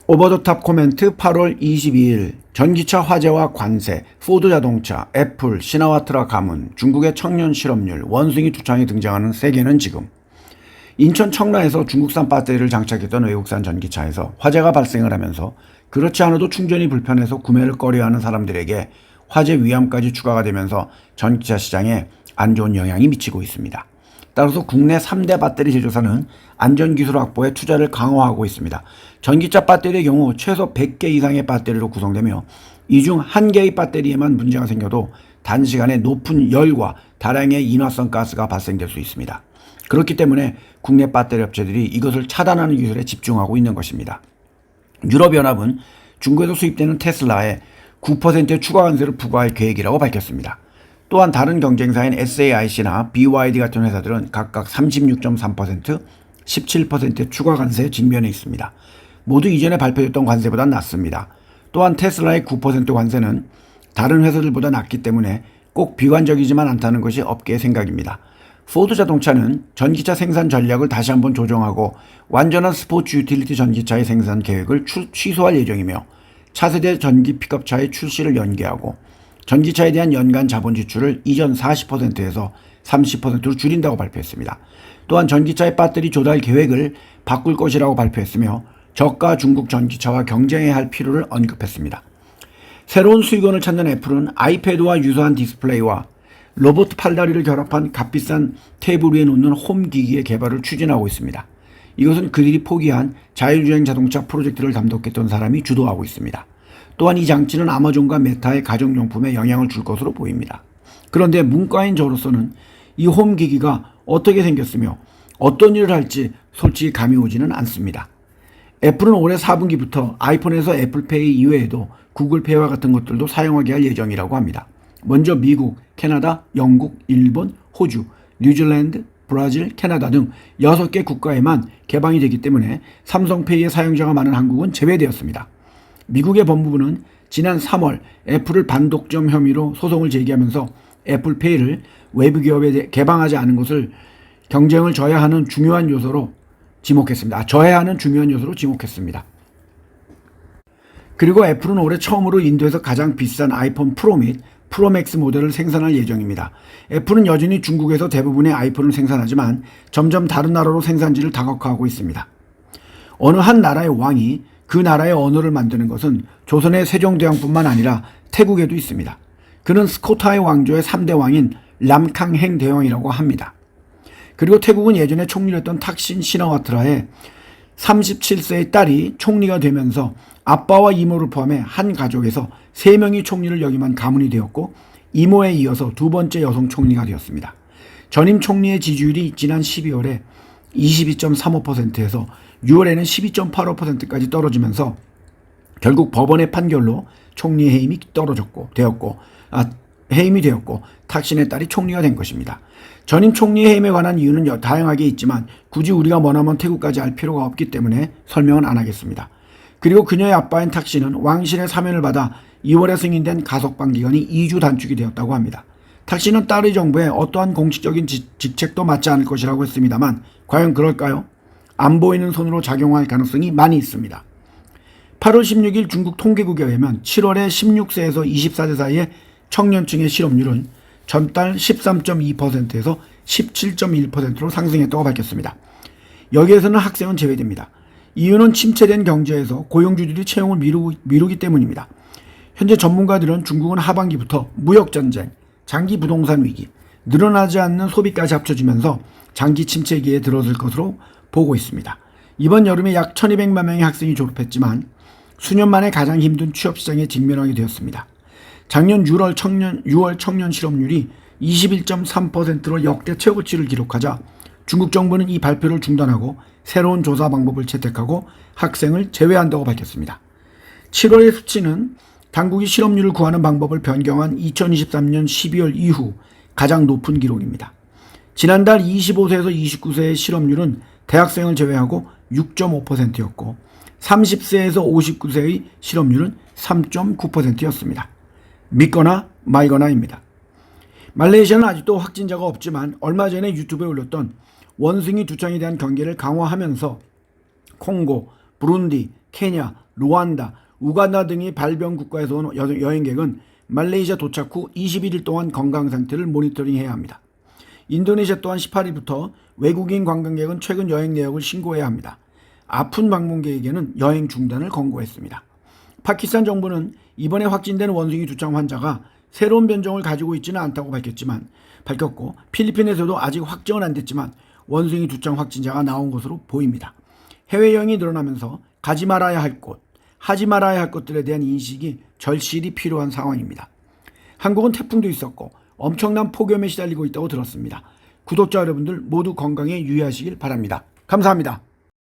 오버더탑 코멘트 8월 22일 전기차 화재와 관세, 포드자동차, 애플, 시나와트라 가문, 중국의 청년 실업률, 원숭이 두창이 등장하는 세계는 지금 인천 청라에서 중국산 배터리를 장착했던 외국산 전기차에서 화재가 발생을 하면서 그렇지 않아도 충전이 불편해서 구매를 꺼려하는 사람들에게 화재 위험까지 추가가 되면서 전기차 시장에 안 좋은 영향이 미치고 있습니다. 따라서 국내 3대 배터리 제조사는 안전기술 확보에 투자를 강화하고 있습니다. 전기차 배터리의 경우 최소 100개 이상의 배터리로 구성되며 이 중 1개의 배터리에만 문제가 생겨도 단시간에 높은 열과 다량의 인화성 가스가 발생될 수 있습니다. 그렇기 때문에 국내 배터리 업체들이 이것을 차단하는 기술에 집중하고 있는 것입니다. 유럽연합은 중국에서 수입되는 테슬라에 9%의 추가 관세를 부과할 계획이라고 밝혔습니다. 또한 다른 경쟁사인 SAIC나 BYD 같은 회사들은 각각 36.3%, 17%의 추가 관세에 직면해 있습니다. 모두 이전에 발표됐던 관세보다 낮습니다. 또한 테슬라의 9% 관세는 다른 회사들보다 낮기 때문에 꼭 비관적이지만 않다는 것이 업계의 생각입니다. 포드 자동차는 전기차 생산 전략을 다시 한번 조정하고 완전한 스포츠 유틸리티 전기차의 생산 계획을 취소할 예정이며 차세대 전기 픽업차의 출시를 연기하고 전기차에 대한 연간 자본 지출을 이전 40%에서 30%로 줄인다고 발표했습니다. 또한 전기차의 배터리 조달 계획을 바꿀 것이라고 발표했으며 저가 중국 전기차와 경쟁해야 할 필요를 언급했습니다. 새로운 수익원을 찾는 애플은 아이패드와 유사한 디스플레이와 로봇 팔다리를 결합한 값비싼 테이블 위에 놓는 홈 기기의 개발을 추진하고 있습니다. 이것은 그들이 포기한 자율주행 자동차 프로젝트를 감독했던 사람이 주도하고 있습니다. 또한 이 장치는 아마존과 메타의 가정용품에 영향을 줄 것으로 보입니다. 그런데 문과인 저로서는 이 홈 기기가 어떻게 생겼으며 어떤 일을 할지 솔직히 감이 오지는 않습니다. 애플은 올해 4분기부터 아이폰에서 애플페이 이외에도 구글페이와 같은 것들도 사용하게 할 예정이라고 합니다. 먼저 미국, 캐나다, 영국, 일본, 호주, 뉴질랜드, 브라질, 캐나다 등 6개 국가에만 개방이 되기 때문에 삼성페이의 사용자가 많은 한국은 제외되었습니다. 미국의 법무부는 지난 3월 애플을 반독점 혐의로 소송을 제기하면서 애플페이를 외부 기업에 개방하지 않은 것을 경쟁을 저해하는 중요한 요소로 지목했습니다. 그리고 애플은 올해 처음으로 인도에서 가장 비싼 아이폰 프로 및 프로맥스 모델을 생산할 예정입니다. 애플은 여전히 중국에서 대부분의 아이폰을 생산하지만 점점 다른 나라로 생산지를 다각화하고 있습니다. 어느 한 나라의 왕이 그 나라의 언어를 만드는 것은 조선의 세종대왕뿐만 아니라 태국에도 있습니다. 그는 스코타의 왕조의 3대 왕인 람캉행 대왕이라고 합니다. 그리고 태국은 예전에 총리를 했던 탁신 시나와트라의 37세의 딸이 총리가 되면서 아빠와 이모를 포함해 한 가족에서 3명이 총리를 역임한 가문이 되었고 이모에 이어서 두 번째 여성 총리가 되었습니다. 전임 총리의 지지율이 지난 12월에 22.35%에서 6월에는 12.85%까지 떨어지면서 결국 법원의 판결로 총리의 해임이 되었고 탁신의 딸이 총리가 된 것입니다. 전임 총리의 해임에 관한 이유는 다양하게 있지만 굳이 우리가 머나먼 태국까지 알 필요가 없기 때문에 설명은 안 하겠습니다. 그리고 그녀의 아빠인 탁신은 왕실의 사면을 받아 2월에 승인된 가석방 기간이 2주 단축이 되었다고 합니다. 탁신은 딸의 정부에 어떠한 공식적인 직책도 맡지 않을 것이라고 했습니다만 과연 그럴까요? 안 보이는 손으로 작용할 가능성이 많이 있습니다. 8월 16일 중국 통계국에 의하면 7월에 16세에서 24세 사이의 청년층의 실업률은 전달 13.2%에서 17.1%로 상승했다고 밝혔습니다. 여기에서는 학생은 제외됩니다. 이유는 침체된 경제에서 고용주들이 채용을 미루기 때문입니다. 현재 전문가들은 중국은 하반기부터 무역전쟁, 장기 부동산 위기, 늘어나지 않는 소비까지 합쳐지면서 장기 침체기에 들어설 것으로 보고 있습니다. 이번 여름에 약 1200만 명의 학생이 졸업했지만 수년 만에 가장 힘든 취업시장에 직면하게 되었습니다. 작년 6월 청년 실업률이 21.3%로 역대 최고치를 기록하자 중국 정부는 이 발표를 중단하고 새로운 조사 방법을 채택하고 학생을 제외한다고 밝혔습니다. 7월의 수치는 당국이 실업률을 구하는 방법을 변경한 2023년 12월 이후 가장 높은 기록입니다. 지난달 25세에서 29세의 실업률은 대학생을 제외하고 6.5%였고 30세에서 59세의 실업률은 3.9%였습니다. 믿거나 말거나입니다. 말레이시아는 아직도 확진자가 없지만 얼마 전에 유튜브에 올렸던 원숭이 두창에 대한 경계를 강화하면서 콩고, 부룬디, 케냐, 루안다, 우간다 등의 발병 국가에서 온 여행객은 말레이시아 도착 후 21일 동안 건강 상태를 모니터링해야 합니다. 인도네시아 또한 18일부터 외국인 관광객은 최근 여행 내역을 신고해야 합니다. 아픈 방문객에게는 여행 중단을 권고했습니다. 파키스탄 정부는 이번에 확진된 원숭이 두창 환자가 새로운 변종을 가지고 있지는 않다고 밝혔고 필리핀에서도 아직 확정은 안 됐지만 원숭이 두창 확진자가 나온 것으로 보입니다. 해외여행이 늘어나면서 가지 말아야 할 곳, 하지 말아야 할 것들에 대한 인식이 절실히 필요한 상황입니다. 한국은 태풍도 있었고 엄청난 폭염에 시달리고 있다고 들었습니다. 구독자 여러분들 모두 건강에 유의하시길 바랍니다. 감사합니다.